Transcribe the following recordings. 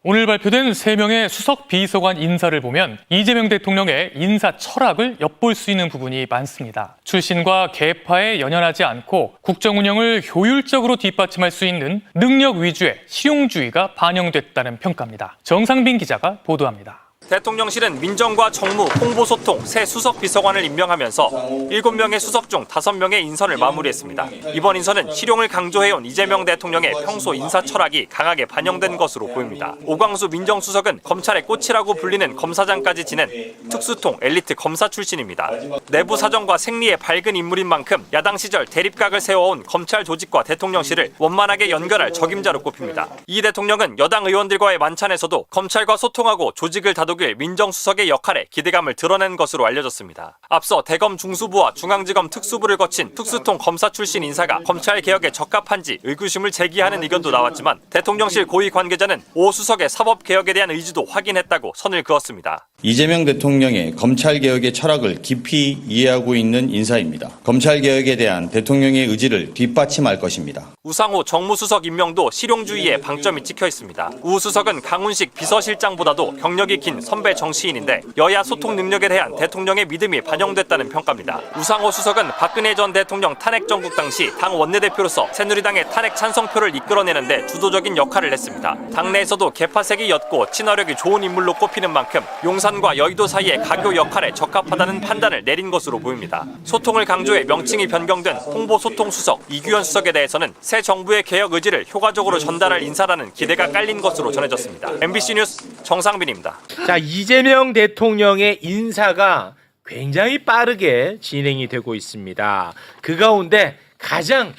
오늘 발표된 3명의 수석 비서관 인사를 보면 이재명 대통령의 인사 철학을 엿볼 수 있는 부분이 많습니다. 출신과 계파에 연연하지 않고 국정 운영을 효율적으로 뒷받침할 수 있는 능력 위주의 실용주의가 반영됐다는 평가입니다. 정상빈 기자가 보도합니다. 대통령실은 민정과 정무, 홍보소통 새 수석 비서관을 임명하면서 7명의 수석 중 5명의 인선을 마무리했습니다. 이번 인선은 실용을 강조해온 이재명 대통령의 평소 인사 철학이 강하게 반영된 것으로 보입니다. 오광수 민정수석은 검찰의 꽃이라고 불리는 검사장까지 지낸 특수통 엘리트 검사 출신입니다. 내부 사정과 생리에 밝은 인물인 만큼 야당 시절 대립각을 세워온 검찰 조직과 대통령실을 원만하게 연결할 적임자로 꼽힙니다. 이 대통령은 여당 의원들과의 만찬에서도 검찰과 소통하고 조직을 다독일 민정수석의 역할에 기대감을 드러낸 것으로 알려졌습니다. 앞서 대검 중수부와 중앙지검 특수부를 거친 특수통 검사 출신 인사가 검찰 개혁에 적합한지 의구심을 제기하는 의견도 나왔지만 대통령실 고위 관계자는 오 수석의 사법 개혁에 대한 의지도 확인했다고 선을 그었습니다. 이재명 대통령의 검찰 개혁의 철학을 깊이 이해하고 있는 인사입니다. 검찰 개혁에 대한 대통령의 의지를 뒷받침할 것입니다. 우상호 정무수석 임명도 실용주의에 방점이 찍혀 있습니다. 우 수석은 강훈식 비서실장보다도 경력이 긴 선배 정치인인데 여야 소통 능력에 대한 대통령의 믿음이 반영됐다는 평가입니다. 우상호 수석은 박근혜 전 대통령 탄핵 정국 당시 당 원내대표로서 새누리당의 탄핵 찬성표를 이끌어내는데 주도적인 역할을 했습니다. 당내에서도 개파색이 옅고 친화력이 좋은 인물로 꼽히는 만큼 용산과 여의도 사이의 가교 역할에 적합하다는 판단을 내린 것으로 보입니다. 소통을 강조해 명칭이 변경된 홍보소통수석 이규현 수석에 대해서는 새 정부의 개혁 의지를 효과적으로 전달할 인사라는 기대가 깔린 것으로 전해졌습니다. MBC 뉴스 정상빈입니다. 자, 이재명 대통령의 인사가 굉장히 빠르게 진행이 되고 있습니다. 그 가운데 가장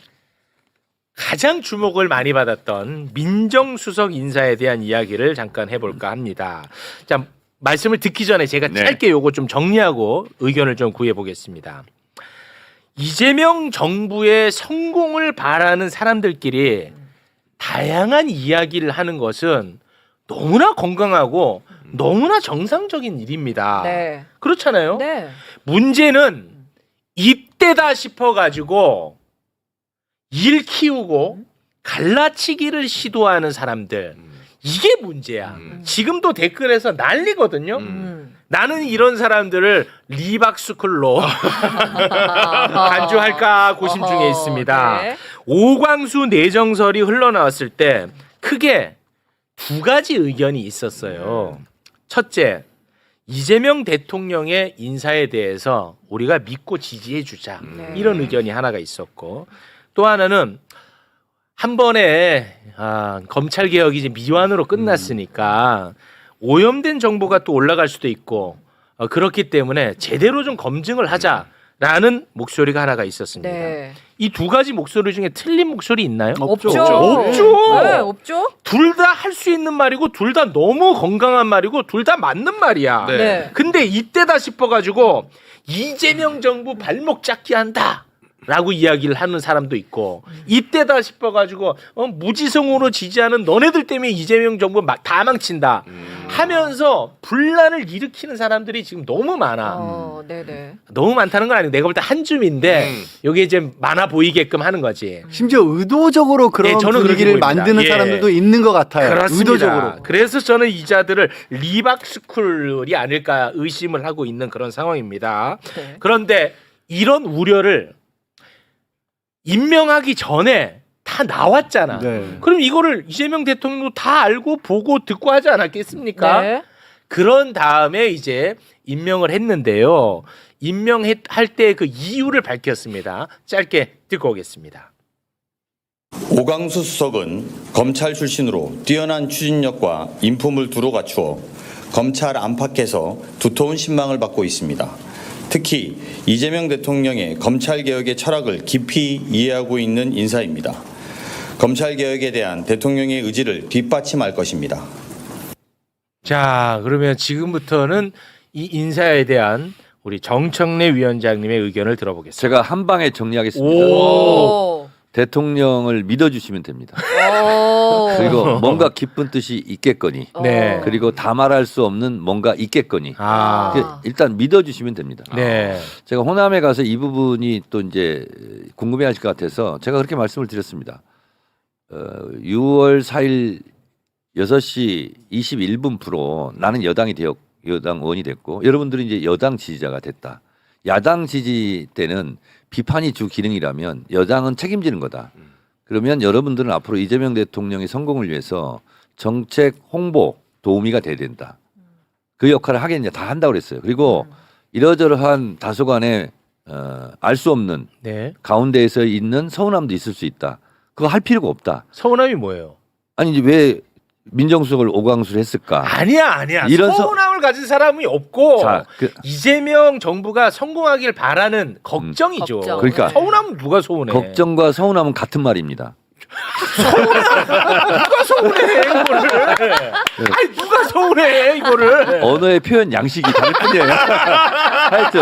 주목을 많이 받았던 민정수석 인사에 대한 이야기를 잠깐 해볼까 합니다. 자, 말씀을 듣기 전에 제가 짧게 요거 좀 정리하고 의견을 좀 구해보겠습니다. 이재명 정부의 성공을 바라는 사람들끼리 다양한 이야기를 하는 것은 너무나 건강하고 너무나 정상적인 일입니다. 네. 그렇잖아요. 네. 문제는 이때다 싶어가지고 일 키우고 갈라치기를 시도하는 사람들, 이게 문제야. 지금도 댓글에서 난리거든요. 나는 이런 사람들을 리박스쿨로 간주할까 고심 중에 있습니다. 네. 오광수 내정설이 흘러나왔을 때 크게 두 가지 의견이 있었어요. 첫째, 이재명 대통령의 인사에 대해서 우리가 믿고 지지해 주자. 이런 의견이 하나가 있었고, 또 하나는 한 번에 검찰 개혁이 이제 미완으로 끝났으니까 오염된 정보가 또 올라갈 수도 있고 그렇기 때문에 제대로 좀 검증을 하자라는 목소리가 하나가 있었습니다. 네. 이 두 가지 목소리 중에 틀린 목소리 있나요? 없죠. 없죠. 네, 없죠. 둘 다 할 수 있는 말이고 둘 다 너무 건강한 말이고 둘 다 맞는 말이야. 네. 근데 이때다 싶어가지고 이재명 정부 발목 잡기 한다 라고 이야기를 하는 사람도 있고, 이때다 싶어가지고 무지성으로 지지하는 너네들 때문에 이재명 정부 다 망친다 하면서 분란을 일으키는 사람들이 지금 너무 많아. 네네. 너무 많다는 건 아니고 내가 볼 때 한 줌인데 여기 이제 많아 보이게끔 하는 거지. 심지어 의도적으로 그런 네, 저는 분위기를 그렇게 보입니다. 만드는 예. 사람들도 있는 것 같아요. 그렇습니다. 의도적으로. 그래서 저는 이 자들을 리박스쿨이 아닐까 의심을 하고 있는 그런 상황입니다. 네. 그런데 이런 우려를 임명하기 전에 다 나왔잖아. 네. 그럼 이거를 이재명 대통령도 다 알고 보고 듣고 하지 않았겠습니까? 네. 그런 다음에 이제 임명을 했는데요. 임명할 때 그 이유를 밝혔습니다. 짧게 듣고 오겠습니다. 오광수 수석은 검찰 출신으로 뛰어난 추진력과 인품을 두루 갖추어 검찰 안팎에서 두터운 신망을 받고 있습니다. 특히 이재명 대통령의 검찰 개혁의 철학을 깊이 이해하고 있는 인사입니다. 검찰 개혁에 대한 대통령의 의지를 뒷받침할 것입니다. 자, 그러면 지금부터는 이 인사에 대한 우리 정청래 위원장님의 의견을 들어보겠습니다. 제가 한 방에 정리하겠습니다. 오. 대통령을 믿어주시면 됩니다. 오. 그리고 뭔가 깊은 뜻이 있겠거니, 네. 그리고 다 말할 수 없는 뭔가 있겠거니, 아, 일단 믿어주시면 됩니다. 네. 제가 호남에 가서 이 부분이 또 이제 궁금해하실 것 같아서 제가 그렇게 말씀을 드렸습니다. 6월 4일 6시 21분 프로 나는 여당 의원이 됐고 여러분들은 이제 여당 지지자가 됐다. 야당 지지 때는 비판이 주 기능이라면 여당은 책임지는 거다. 그러면 여러분들은 앞으로 이재명 대통령의 성공을 위해서 정책 홍보 도우미가 돼야 된다. 그 역할을 하겠냐 다 한다고 그랬어요. 그리고 이러저러한 다소간에 알 수 없는 네. 가운데에서 있는 서운함도 있을 수 있다. 그거 할 필요가 없다. 서운함이 뭐예요? 아니 이제 왜 민정수석을 오광수를 했을까? 아니야. 이런 서운함을 가진 사람이 없고 자, 이재명 정부가 성공하길 바라는 걱정이죠. 걱정. 그러니까 서운함은 누가 서운해? 걱정과 서운함은 같은 말입니다. 누가 서운해 이거를? 아니 누가 서운해 이거를? 언어의 표현 양식이 다를 뿐이에요. 하여튼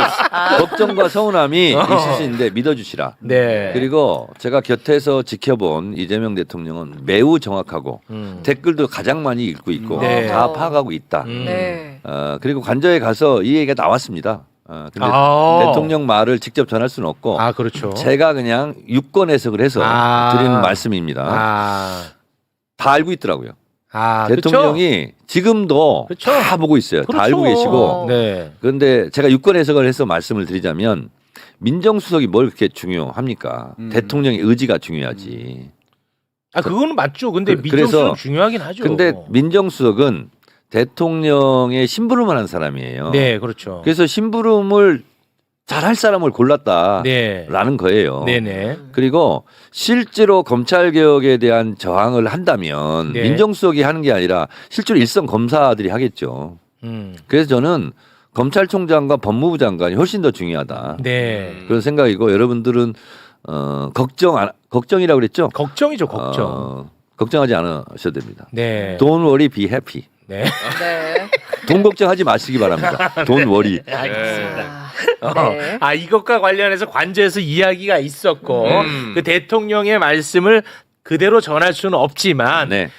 걱정과 서운함이 있을 수 있는데 믿어주시라. 네. 그리고 제가 곁에서 지켜본 이재명 대통령은 매우 정확하고 댓글도 가장 많이 읽고 있고 네. 다 파악하고 있다. 네. 그리고 관저에 가서 이 얘기가 나왔습니다. 근데 대통령 말을 직접 전할 수는 없고 아 그렇죠. 제가 그냥 유권 해석을 해서 드리는 말씀입니다. 다 알고 있더라고요. 대통령이 지금도 그렇죠. 다 보고 있어요. 다 알고 계시고. 네. 그런데 제가 유권 해석을 해서 말씀을 드리자면 민정수석이 뭘 그렇게 중요합니까? 대통령의 의지가 중요하지. 아 그거는 맞죠. 근데 그래서 민정수석 중요하긴 하죠. 근데 민정수석은 대통령의 심부름을 한 사람이에요. 네, 그렇죠. 그래서 심부름을 잘할 사람을 골랐다라는 네. 거예요. 네네. 그리고 실제로 검찰 개혁에 대한 저항을 한다면 네. 민정수석이 하는 게 아니라 실제로 일선 검사들이 하겠죠. 그래서 저는 검찰총장과 법무부 장관이 훨씬 더 중요하다. 네. 그런 생각이고 여러분들은 걱정이라고 그랬죠? 걱정이죠, 걱정. 걱정하지 않으셔도 됩니다. 네. Don't worry, be happy. 네. 네. 돈 걱정하지 마시기 바랍니다. Don't worry. 알겠습니다. 네. 아 이것과 관련해서 관저에서 이야기가 있었고 그 대통령의 말씀을 그대로 전할 수는 없지만 네.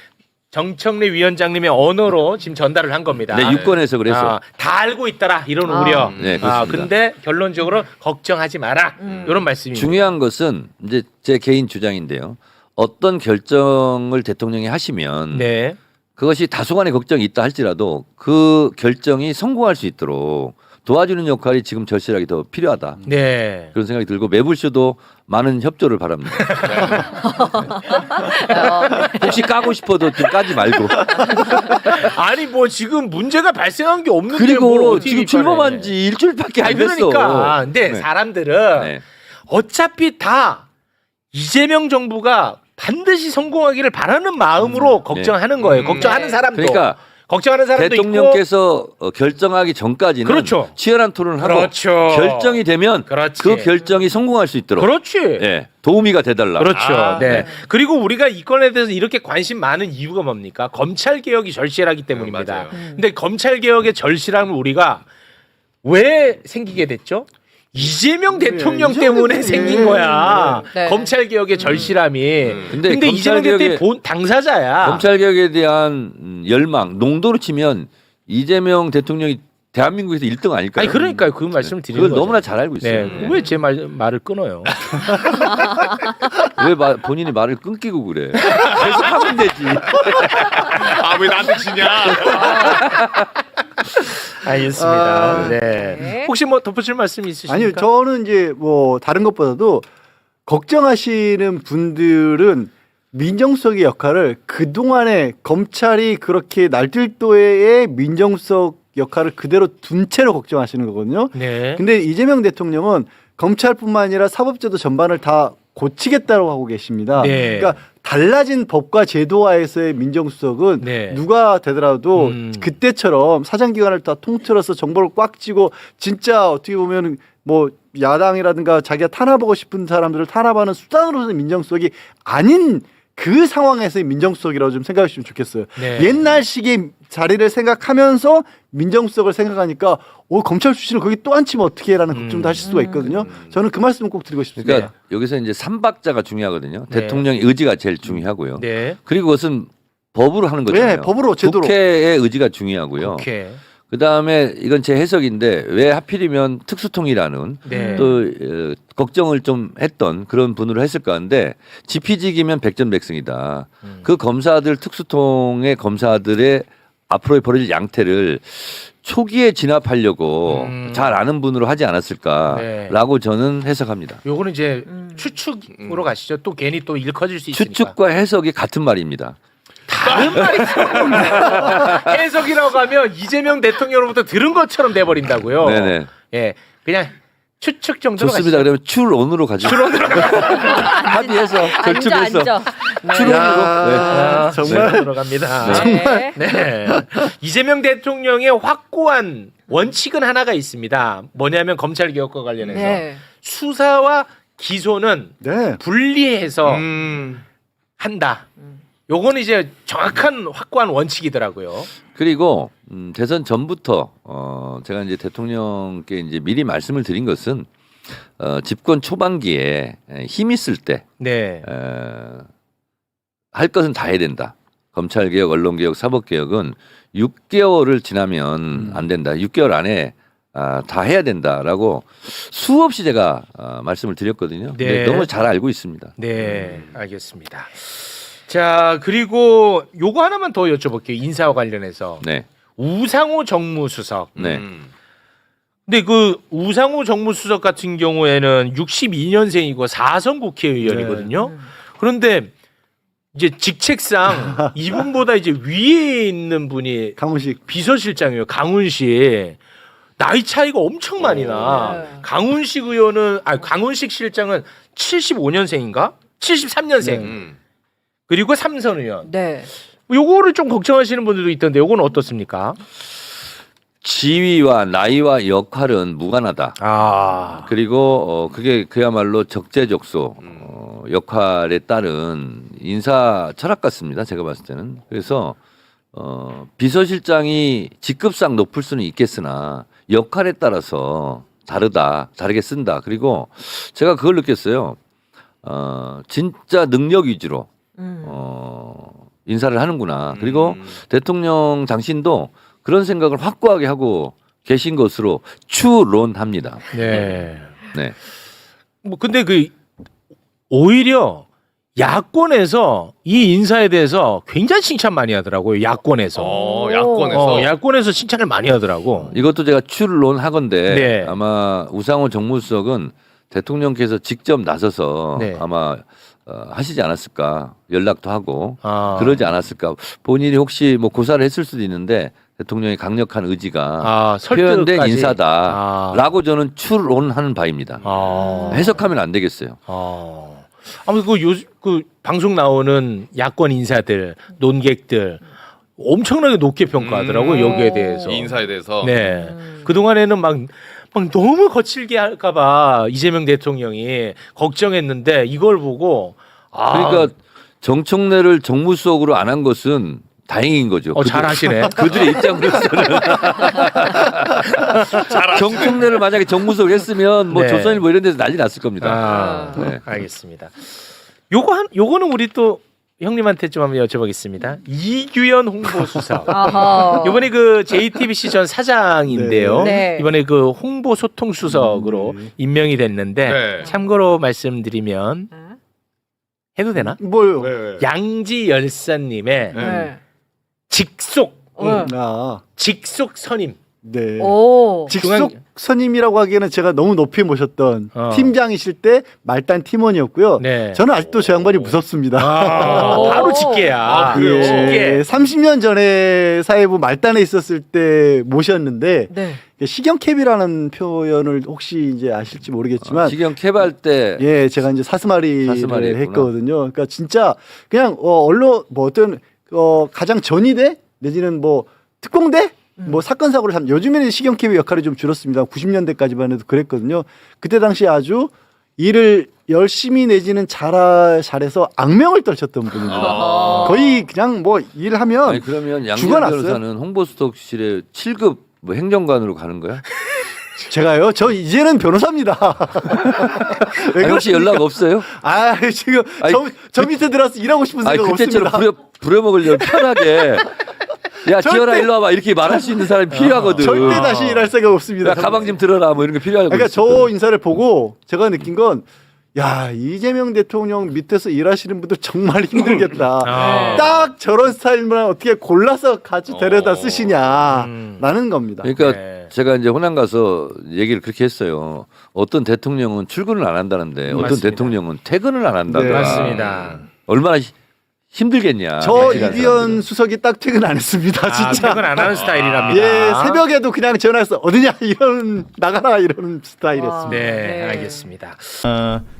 정청래 위원장님의 언어로 지금 전달을 한 겁니다. 네, 유권에서 그래서. 다 알고 있더라 이런 우려. 네, 그렇습니다. 근데 결론적으로 걱정하지 마라 이런 말씀입니다. 중요한 것은 이제 제 개인 주장인데요. 어떤 결정을 대통령이 하시면 네. 그것이 다소간의 걱정이 있다 할지라도 그 결정이 성공할 수 있도록 도와주는 역할이 지금 절실하게 더 필요하다. 네. 그런 생각이 들고 매불쇼도 많은 협조를 바랍니다. 혹시 까고 싶어도 좀 까지 말고. 아니 뭐 지금 문제가 발생한 게 없는데 뭘 그리고 어떻게 지금 비판해. 출범한 지 일주일밖에 안 아니 됐어. 그러니까 근데 네. 사람들은 네. 어차피 다 이재명 정부가 반드시 성공하기를 바라는 마음으로 걱정하는 거예요. 걱정하는 네. 사람도. 그러니까 걱정하는 사람도 대통령께서 결정하기 전까지는 그렇죠. 치열한 토론을 하고 그렇죠. 결정이 되면 그렇지. 그 결정이 성공할 수 있도록 그렇지. 예, 도우미가 돼달라. 그렇죠. 네. 그리고 우리가 이 건에 대해서 이렇게 관심 많은 이유가 뭡니까? 검찰 개혁이 절실하기 때문입니다. 맞아요. 근데 검찰 개혁의 절실함을 우리가 왜 생기게 됐죠? 이재명 대통령 때문에 생긴 거야. 네. 검찰 개혁의 절실함이. 근데 근데 이재명 대통령이 본 당사자야. 검찰 개혁에 대한 열망, 농도로 치면 이재명 대통령이 대한민국에서 1등 아닐까요? 아니 그러니까요. 그 말씀을 드리는 그걸 거죠. 너무나 잘 알고 있어요. 네. 왜 제 말을 끊어요? 왜 본인이 말을 끊기고 그래? 계속 하면 되지. 아 왜 나한테 지냐? 알겠습니다. 네. 네. 혹시 뭐 덧붙일 말씀 있으십니까? 아니요, 저는 이제 뭐 다른 것보다도 걱정하시는 분들은 민정수석의 역할을 그동안에 검찰이 그렇게 날뛸도의 민정수석 역할을 그대로 둔 채로 걱정하시는 거거든요. 네. 근데 이재명 대통령은 검찰뿐만 아니라 사법제도 전반을 다 고치겠다고 하고 계십니다. 네. 그러니까 달라진 법과 제도화에서의 민정수석은 네. 누가 되더라도 그때처럼 사장기관을 다 통틀어서 정보를 꽉 쥐고 진짜 어떻게 보면 뭐 야당이라든가 자기가 탄압하고 싶은 사람들을 탄압하는 수단으로서는 민정수석이 아닌 그 상황에서의 민정수석이라고 좀 생각해 주시면 좋겠어요. 네. 옛날식의 자리를 생각하면서 민정수석을 생각하니까 검찰 출신을 거기 또 앉히면 어떻게 해라는 걱정도 하실 수가 있거든요. 저는 그 말씀을 꼭 드리고 싶습니다. 그러니까 여기서 이제 삼박자가 중요하거든요. 네. 대통령의 의지가 제일 중요하고요. 네. 그리고 그것은 법으로 하는 거잖아요. 네, 법으로 제도로. 국회의 의지가 중요하고요. 오케이. 그다음에 이건 제 해석인데 왜 하필이면 특수통이라는 네. 또 걱정을 좀 했던 그런 분으로 했을까 하는데 지피지기면 백전백승이다. 그 검사들 특수통의 검사들의 앞으로의 벌어질 양태를 초기에 진압하려고 잘 아는 분으로 하지 않았을까라고 저는 해석합니다. 요거는 이제 추측으로 가시죠. 또 괜히 또 일커질 수 있으니까. 추측과 해석이 같은 말입니다. 다른 말이 해석이라고 하면 이재명 대통령으로부터 들은 것처럼 돼버린다고요. 네네. 예, 그냥 추측 정도로 좋습니다. 가시죠. 그러면 추론으로 가죠. 합의해서 절충해서 추론으로. 아, 정말. 정말 들어갑니다. 네. 네. 이재명 대통령의 확고한 원칙은 하나가 있습니다. 뭐냐면 검찰 개혁과 관련해서 네. 수사와 기소는 네. 분리해서 한다. 요거는 이제 정확한 확고한 원칙이더라고요. 그리고 대선 전부터 제가 이제 대통령께 이제 미리 말씀을 드린 것은 집권 초반기에 힘 있을 때 네. 할 것은 다 해야 된다. 검찰 개혁, 언론 개혁, 사법 개혁은 6개월을 지나면 안 된다. 6개월 안에 다 해야 된다라고 수없이 제가 말씀을 드렸거든요. 네. 근데 너무 잘 알고 있습니다. 네, 알겠습니다. 자, 그리고 요거 하나만 더 여쭤볼게요. 인사와 관련해서. 네, 우상호 정무수석. 네. 근데 그 우상호 정무수석 같은 경우에는 62년생이고 4선 국회의원이거든요. 그런데 이제 직책상 이분보다 이제 위에 있는 분이 강훈식. 비서실장이에요. 강훈식. 나이 차이가 엄청 많이 나. 네. 강훈식 의원은 강훈식 실장은 75년생인가? 73년생. 그리고 삼선 의원. 네. 요거를 좀 걱정하시는 분들도 있던데 요거는 어떻습니까? 지위와 나이와 역할은 무관하다. 아. 그리고 그게 그야말로 적재적소 역할에 따른 인사 철학 같습니다. 제가 봤을 때는. 그래서 비서실장이 직급상 높을 수는 있겠으나 역할에 따라서 다르게 쓴다. 그리고 제가 그걸 느꼈어요. 진짜 능력 위주로 인사를 하는구나. 그리고 대통령 당신도 그런 생각을 확고하게 하고 계신 것으로 추론합니다. 네. 네. 뭐 근데 그 오히려 야권에서 이 인사에 대해서 굉장히 칭찬 많이 하더라고요. 야권에서. 야권에서. 야권에서 칭찬을 많이 하더라고. 이것도 제가 추론하건대 네. 아마 우상호 정무수석은 대통령께서 직접 나서서 네. 아마 하시지 않았을까 연락도 하고 아. 그러지 않았을까 본인이 혹시 뭐 고사를 했을 수도 있는데 대통령의 강력한 의지가 표현된 설득까지. 인사다라고 저는 추론하는 바입니다. 해석하면 안 되겠어요. 아무튼 그 방송 나오는 야권 인사들, 논객들 엄청나게 높게 평가하더라고요. 여기에 대해서. 이 인사에 대해서. 네. 그 동안에는 막 너무 거칠게 할까봐 이재명 대통령이 걱정했는데 이걸 보고 그러니까 정청래를 정무수석으로 안 한 것은 다행인 거죠. 잘하시네. 그들의 입장으로서는 정청래를 만약에 정무수석을 했으면 뭐 네. 조선일보 뭐 이런 데서 난리 났을 겁니다. 네. 알겠습니다. 요거는 우리 또 형님한테 좀 한번 여쭤보겠습니다. 이규현 홍보수석. 아하. 이번에 그 JTBC 전 사장인데요. 네. 이번에 그 홍보소통수석으로 임명이 됐는데 네. 참고로 말씀드리면 해도 되나? 뭐요? 네. 양지 열사님의 네. 직속 아, 직속 선임. 네. 오. 직속 선임이라고 하기에는 제가 너무 높이 모셨던 어. 팀장이실 때 말단 팀원이었고요. 네. 저는 아직도 저 양반이 무섭습니다. 바로 직계야. 그래요? 직계. 30년 전에 사회부 말단에 있었을 때 모셨는데 네. 식영캡이라는 표현을 혹시 이제 아실지 모르겠지만 지금 개발 때 예, 제가 이제 사스마리를 사스마리 했구나. 했거든요. 그러니까 진짜 그냥 언론 뭐 어떤 가장 전위대 내지는 뭐 특공대 뭐 사건 사고를 요즘에는 식영캡의 역할이 좀 줄었습니다. 90년대까지만 해도 그랬거든요. 그때 당시 아주 일을 열심히 내지는 잘해서 악명을 떨쳤던 분입니다. 거의 그냥 뭐 일하면 아니 그러면 양지열 죽어났어요. 변호사는 홍보수석실에 7급 뭐 행정관으로 가는 거야? 제가요? 저 이제는 변호사입니다. 왜 아니, 혹시 그러십니까? 연락 없어요? 아 지금 아니, 저 밑에 들어서 일하고 싶은 아니 생각 그때처럼 없습니다. 부려먹으려면 편하게 야 지어라 일로 와봐 이렇게 말할 수 있는 사람이 필요하거든. 절대 다시 일할 생각 없습니다. 야 가방 좀 들어라 뭐 이런 거 필요하거든. 그러니까 저 인사를 보고 제가 느낀 건 야, 이재명 대통령 밑에서 일하시는 분들 정말 힘들겠다. 딱 저런 스타일만 어떻게 골라서 같이 데려다 쓰시냐라는 겁니다. 그러니까 네. 제가 이제 호남 가서 얘기를 그렇게 했어요. 어떤 대통령은 출근을 안 한다는데 어떤 맞습니다. 대통령은 퇴근을 안 한다더라. 네. 맞습니다. 얼마나 힘들겠냐. 저 같이 간 이디언 사람들은. 수석이 딱 퇴근 안 했습니다. 진짜. 퇴근 안 하는 스타일이랍니다. 예, 새벽에도 그냥 전화해서 어디냐 이런 나가라 이런 스타일이었습니다. 네, 알겠습니다.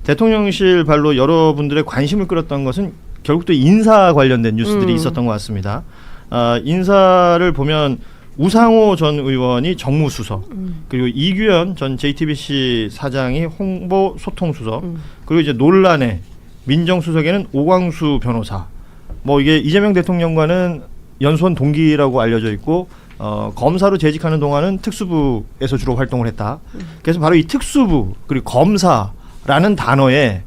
대통령실 발로 여러분들의 관심을 끌었던 것은 결국 또 인사 관련된 뉴스들이 있었던 것 같습니다. 인사를 보면 우상호 전 의원이 정무수석, 그리고 이규현 전 JTBC 사장이 홍보소통수석, 그리고 이제 논란의 민정수석에는 오광수 변호사. 뭐 이게 이재명 대통령과는 연수원 동기라고 알려져 있고 검사로 재직하는 동안은 특수부에서 주로 활동을 했다. 그래서 바로 이 특수부 그리고 검사라는 단어에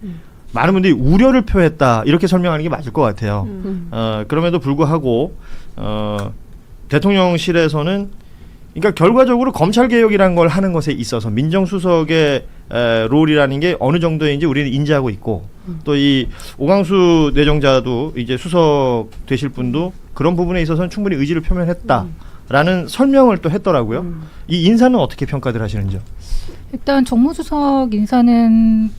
많은 분들이 우려를 표했다 이렇게 설명하는 게 맞을 것 같아요. 그럼에도 불구하고 대통령실에서는 그러니까 결과적으로 검찰 개혁이라는 걸 하는 것에 있어서 민정수석의 롤이라는 게 어느 정도인지 우리는 인지하고 있고 또 이 오광수 내정자도 이제 수석 되실 분도 그런 부분에 있어서는 충분히 의지를 표명했다라는 설명을 또 했더라고요. 이 인사는 어떻게 평가들 하시는지요? 일단 정무수석 인사는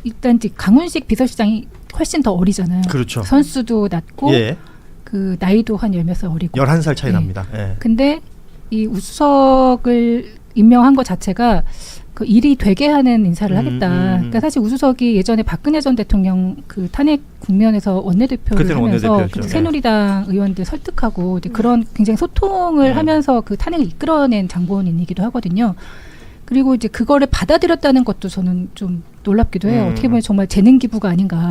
일단 이제 강훈식 비서실장이 훨씬 더 어리잖아요. 그렇죠. 선수도 낮고 예. 그 나이도 한 10몇 어리고. 11살 차이 네. 납니다. 예. 근데 이 우수석을 임명한 것 자체가 그 일이 되게 하는 인사를 하겠다. 그러니까 사실 우수석이 예전에 박근혜 전 대통령 그 탄핵 국면에서 원내대표를 그때는 하면서 원내대표였죠. 그 새누리당 의원들 설득하고 이제 그런 굉장히 소통을 하면서 그 탄핵을 이끌어낸 장본인이기도 하거든요. 그리고 이제 그거를 받아들였다는 것도 저는 좀 놀랍기도 해요. 어떻게 보면 정말 재능 기부가 아닌가.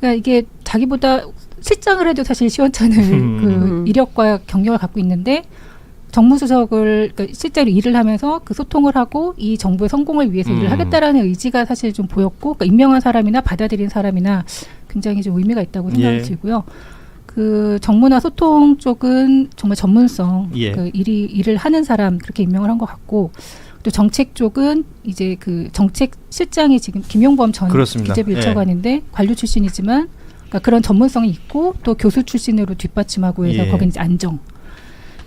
그러니까 이게 자기보다 실장을 해도 사실 시원찮을 그 이력과 경력을 갖고 있는데 정무수석을 그러니까 실제로 일을 하면서 그 소통을 하고 이 정부의 성공을 위해서 일을 하겠다라는 의지가 사실 좀 보였고 그러니까 임명한 사람이나 받아들인 사람이나 굉장히 좀 의미가 있다고 생각이 예. 들고요. 그 정무나 소통 쪽은 정말 전문성, 예. 그 일을 하는 사람 그렇게 임명을 한 것 같고 또 정책 쪽은 이제 그 정책 실장이 지금 김용범 전 그렇습니다. 기재부일처관인데 관료 출신이지만 그러니까 그런 전문성이 있고 또 교수 출신으로 뒷받침하고 해서 예. 거기는 이제 안정.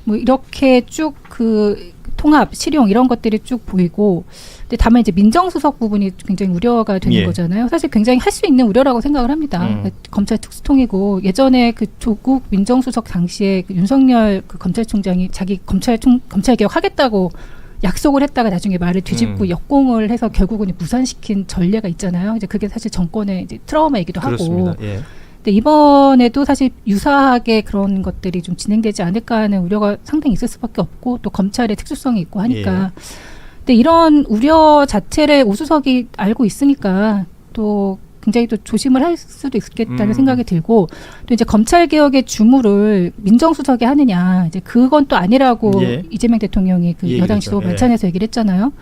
뭐 이렇게 쭉 그 통합, 실용 이런 것들이 쭉 보이고 근데 다만 이제 민정수석 부분이 굉장히 우려가 되는 예. 거잖아요. 사실 굉장히 할 수 있는 우려라고 생각을 합니다. 그러니까 검찰 특수통이고 예전에 그 조국 민정수석 당시에 그 윤석열 그 검찰총장이 자기 검찰 개혁 하겠다고 약속을 했다가 나중에 말을 뒤집고 역공을 해서 결국은 무산시킨 전례가 있잖아요. 이제 그게 사실 정권의 이제 트라우마이기도 그렇습니다. 하고. 예. 근데 이번에도 사실 유사하게 그런 것들이 좀 진행되지 않을까 하는 우려가 상당히 있을 수밖에 없고 또 검찰의 특수성이 있고 하니까. 근데 이런 우려 자체를 우수석이 알고 있으니까 또 굉장히 또 조심을 할 수도 있겠다는 생각이 들고 또 이제 검찰 개혁의 주무를 민정수석이 하느냐 이제 그건 또 아니라고 예. 이재명 대통령이 그 얘기를 여당 했죠. 지도 예. 만찬에서 얘기를 했잖아요.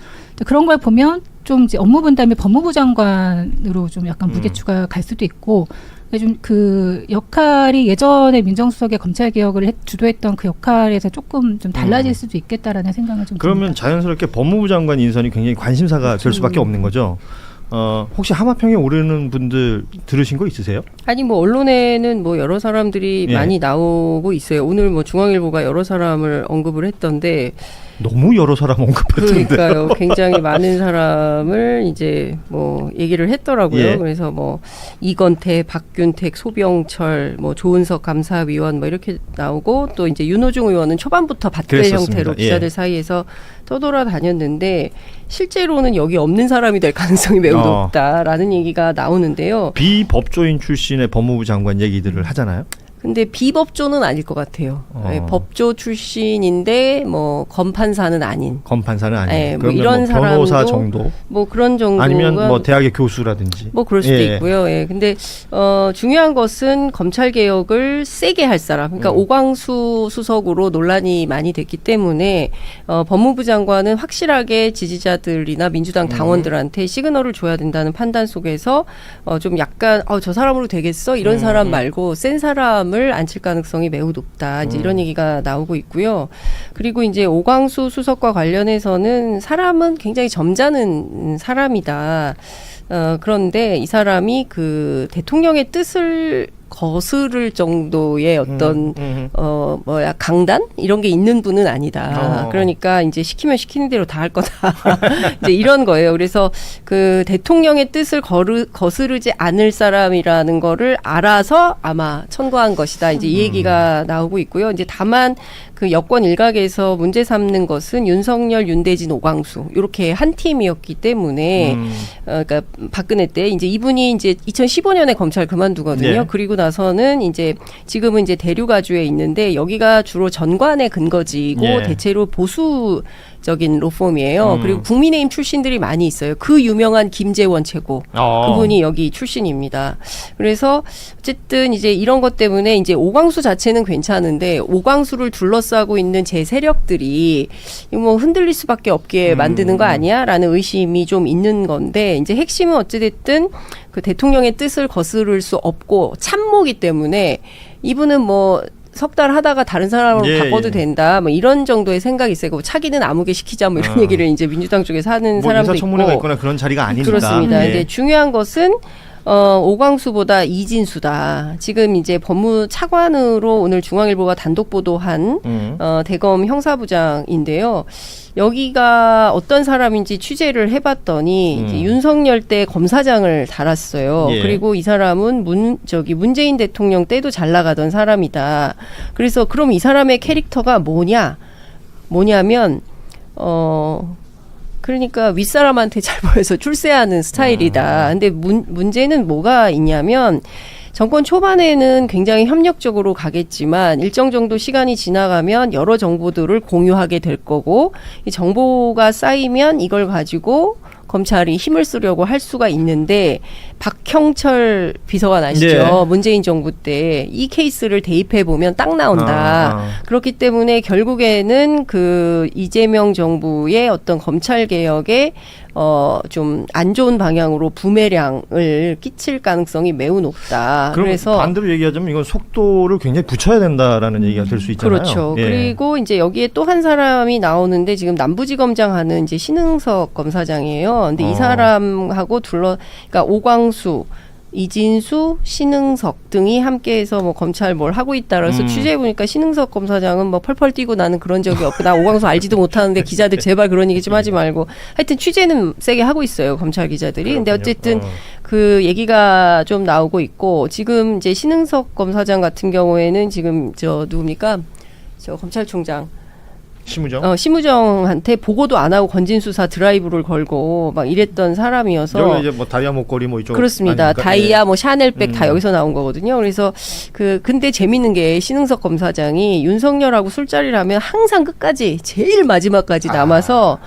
그런 걸 보면 좀 이제 업무 분담이 법무부 장관으로 좀 약간 무게추가 갈 수도 있고 좀 그 역할이 예전에 민정수석의 검찰 개혁을 주도했던 그 역할에서 조금 좀 달라질 수도 있겠다라는 생각을 좀 그러면 듭니다. 자연스럽게 법무부 장관 인선이 굉장히 관심사가 될 수밖에 없는 거죠. 혹시 하마평에 오르는 분들 들으신 거 있으세요? 아니 뭐 언론에는 뭐 여러 사람들이 예. 많이 나오고 있어요. 오늘 뭐 중앙일보가 여러 사람을 언급을 했던데 너무 여러 사람 언급했던데. 그러니까요. 굉장히 많은 사람을 이제 뭐 얘기를 했더라고요. 예. 그래서 뭐 이건태, 박균택, 소병철, 뭐 조은석 감사위원 뭐 이렇게 나오고 또 이제 윤호중 의원은 초반부터 밧대 그랬었습니다. 형태로 예. 기자들 사이에서 떠돌아다녔는데 실제로는 여기 없는 사람이 될 가능성이 매우 높다라는 얘기가 나오는데요. 비법조인 출신의 법무부 장관 얘기들을 하잖아요. 근데 비법조는 아닐 것 같아요. 네, 법조 출신인데 뭐 검판사는 아닌. 검판사는 아니에요. 네, 뭐 그러면 이런 뭐 변호사 사람도 정도 뭐 그런 정도가 아니면 뭐 대학의 교수라든지 뭐 그럴 수도 예. 있고요. 예. 근데 중요한 것은 검찰 개혁을 세게 할 사람. 그러니까 오광수 수석으로 논란이 많이 됐기 때문에 법무부 장관은 확실하게 지지자들이나 민주당 당원들한테 시그널을 줘야 된다는 판단 속에서 좀 약간 저 사람으로 되겠어? 이런 사람 말고 센 사람을 사람을 앉힐 가능성이 매우 높다. 이제 이런 얘기가 나오고 있고요. 그리고 이제 오광수 수석과 관련해서는 사람은 굉장히 점잖은 사람이다. 그런데 이 사람이 그 대통령의 뜻을 거스를 정도의 어떤 강단 이런 게 있는 분은 아니다. 그러니까 이제 시키면 시키는 대로 다 할 거다. 이제 이런 거예요. 그래서 그 대통령의 뜻을 거스르지 않을 사람이라는 거를 알아서 아마 천거한 것이다. 이제 이 얘기가 나오고 있고요. 이제 다만 그 여권 일각에서 문제 삼는 것은 윤석열, 윤대진, 오광수 이렇게 한 팀이었기 때문에 그러니까 박근혜 때 이제 이분이 이제 2015년에 검찰 그만두거든요. 네. 그리고 나서는 이제 지금은 이제 대류가주에 있는데 여기가 주로 전관의 근거지고 예. 대체로 보수적인 로펌이에요. 그리고 국민의힘 출신들이 많이 있어요. 그 유명한 김재원 최고 그분이 여기 출신입니다. 그래서 어쨌든 이제 이런 것 때문에 이제 오광수 자체는 괜찮은데 오광수를 둘러싸고 있는 제 세력들이 뭐 흔들릴 수밖에 없게 만드는 거 아니야라는 의심이 좀 있는 건데 이제 핵심은 어찌됐든 그 대통령의 뜻을 거스를 수 없고 참모기 때문에 이분은 뭐 석 달 하다가 다른 사람으로 예, 바꿔도 예. 된다. 뭐 이런 정도의 생각이 있고 차기는 아무개 시키자 뭐 이런 얘기를 이제 민주당 쪽에서 하는 뭐 사람도 인사청문회가 있고. 있거나 그런 자리가 아니니까. 그렇습니다. 예. 근데 중요한 것은 오광수보다 이진수다. 지금 이제 법무차관으로 오늘 중앙일보가 단독 보도한 대검 형사부장인데요. 여기가 어떤 사람인지 취재를 해봤더니 이제 윤석열 때 검사장을 달았어요. 예. 그리고 이 사람은 문재인 대통령 때도 잘 나가던 사람이다. 그래서 그럼 이 사람의 캐릭터가 뭐냐면 그러니까 윗사람한테 잘 보여서 출세하는 스타일이다. 근데 문제는 뭐가 있냐면 정권 초반에는 굉장히 협력적으로 가겠지만 일정 정도 시간이 지나가면 여러 정보들을 공유하게 될 거고 이 정보가 쌓이면 이걸 가지고 검찰이 힘을 쓰려고 할 수가 있는데 박형철 비서관 아시죠? 네. 문재인 정부 때 이 케이스를 대입해 보면 딱 나온다. 그렇기 때문에 결국에는 그 이재명 정부의 어떤 검찰 개혁에 좀 안 좋은 방향으로 부메랑을 끼칠 가능성이 매우 높다. 그럼 그래서 반대로 얘기하자면 이건 속도를 굉장히 붙여야 된다라는 얘기가 될 수 있잖아요. 그렇죠. 예. 그리고 이제 여기에 또 한 사람이 나오는데 지금 남부지검장 하는 이제 신흥석 검사장이에요. 근데 이 사람하고 그러니까 오광수, 이진수, 신흥석 등이 함께해서 뭐 검찰 뭘 하고 있다. 그래서 취재해 보니까 신흥석 검사장은 뭐 펄펄 뛰고 나는 그런 적이 없고 나 오광수 알지도 못하는데 기자들 제발 그런 얘기 좀 하지 말고 하여튼 취재는 세게 하고 있어요 검찰 기자들이. 근데 어쨌든 그 얘기가 좀 나오고 있고 지금 이제 신흥석 검사장 같은 경우에는 지금 저 누굽니까? 저 검찰총장. 심우정한테 보고도 안 하고 건진 수사 드라이브를 걸고 막 이랬던 사람이어서 여기 이제 뭐 다이아 목걸이 뭐 이쪽 그렇습니다. 아닙니까? 다이아 뭐 샤넬백 다 여기서 나온 거거든요. 그래서 근데 재밌는 게 신흥석 검사장이 윤석열하고 술자리를 하면 항상 끝까지 제일 마지막까지 남아서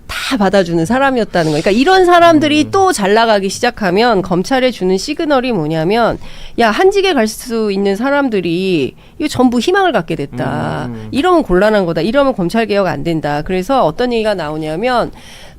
다 받아주는 사람이었다는 거. 그러니까 이런 사람들이 또 잘 나가기 시작하면 검찰에 주는 시그널이 뭐냐면 야 한직에 갈 수 있는 사람들이 이거 전부 희망을 갖게 됐다. 이러면 곤란한 거다. 이러면 검찰 개혁 안 된다. 그래서 어떤 얘기가 나오냐면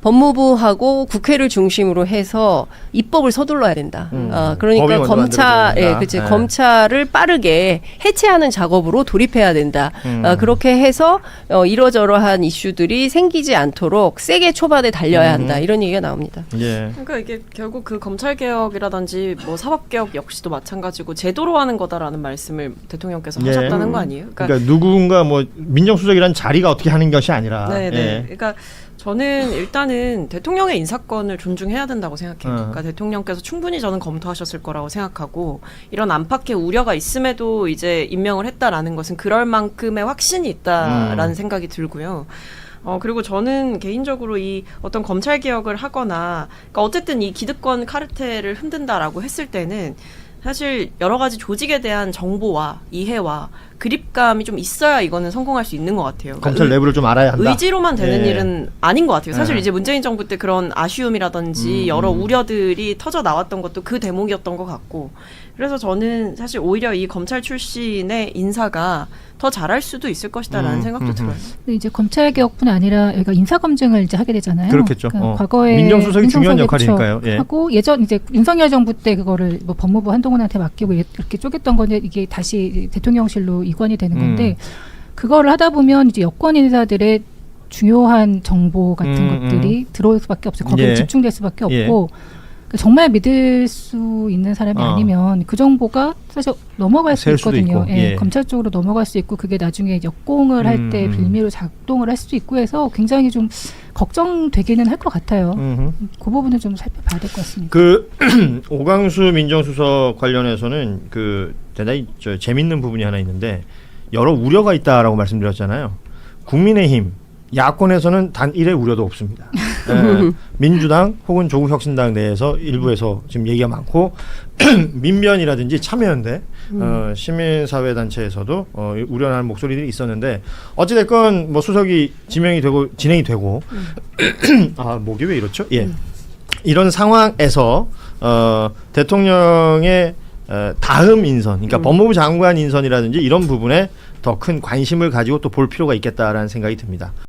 법무부하고 국회를 중심으로 해서 입법을 서둘러야 된다. 그러니까 법이 먼저 만들어져야 된다. 검찰을 빠르게 해체하는 작업으로 돌입해야 된다. 그렇게 해서 이러저러한 이슈들이 생기지 않도록 세게 초반에 달려야 한다. 이런 얘기가 나옵니다. 예. 그러니까 이게 결국 그 검찰 개혁이라든지 뭐 사법 개혁 역시도 마찬가지고 제도로 하는 거다라는 말씀을 대통령께서 예. 하셨다는 거 아니에요? 그러니까 누군가 뭐 민정수석이라는 자리가 어떻게 하는 것이 아니라. 네, 네. 예. 그러니까 저는 일단은 대통령의 인사권을 존중해야 된다고 생각해요. 그러니까 대통령께서 충분히 저는 검토하셨을 거라고 생각하고 이런 안팎의 우려가 있음에도 이제 임명을 했다라는 것은 그럴 만큼의 확신이 있다라는 생각이 들고요. 그리고 저는 개인적으로 이 어떤 검찰 개혁을 하거나 그러니까 어쨌든 이 기득권 카르텔을 흔든다라고 했을 때는 사실 여러 가지 조직에 대한 정보와 이해와 그립감이 좀 있어야 이거는 성공할 수 있는 것 같아요. 그러니까 검찰 내부를 좀 알아야 한다. 의지로만 되는 예. 일은 아닌 것 같아요. 사실 예. 이제 문재인 정부 때 그런 아쉬움이라든지 여러 우려들이 터져 나왔던 것도 그 대목이었던 것 같고, 그래서 저는 사실 오히려 이 검찰 출신의 인사가 더 잘할 수도 있을 것이다라는 생각도 들어요. 근데 이제 검찰 개혁뿐 아니라 여기가 인사 검증을 이제 하게 되잖아요. 그렇겠죠. 그러니까 과거에 민정수석이 중요한 민정수석이 역할이니까요. 예. 하고 예전 이제 윤석열 정부 때 그거를 뭐 법무부 한동훈한테 맡기고 이렇게 쪼갰던 건데 이게 다시 대통령실로 이관이 되는 건데 그거를 하다 보면 이제 여권 인사들의 중요한 정보 같은 것들이 들어올 수밖에 없어요. 거기에 예. 집중될 수밖에 예. 없고 정말 믿을 수 있는 사람이 아니면 그 정보가 사실 넘어갈 수 셀 수도 있거든요. 있고. 예, 예. 검찰 쪽으로 넘어갈 수 있고 그게 나중에 역공을 할 때 빌미로 작동을 할 수도 있고 해서 굉장히 좀 걱정되기는 할 것 같아요. 그 부분은 좀 살펴봐야 될 것 같습니다. 그 오광수 민정수석 관련해서는 그 대단히 재밌는 부분이 하나 있는데 여러 우려가 있다라고 말씀드렸잖아요. 국민의힘 야권에서는 단 1의 우려도 없습니다. 예, 민주당 혹은 조국혁신당 내에서 일부에서 지금 얘기가 많고 민변이라든지 참여연대 시민사회단체에서도 우려하는 목소리들이 있었는데 어찌됐건 뭐 수석이 지명이 되고 진행이 되고 아 목이 왜 이렇죠? 예. 이런 상황에서 대통령의 다음 인선, 그러니까 법무부 장관 인선이라든지 이런 부분에 더 큰 관심을 가지고 또 볼 필요가 있겠다라는 생각이 듭니다.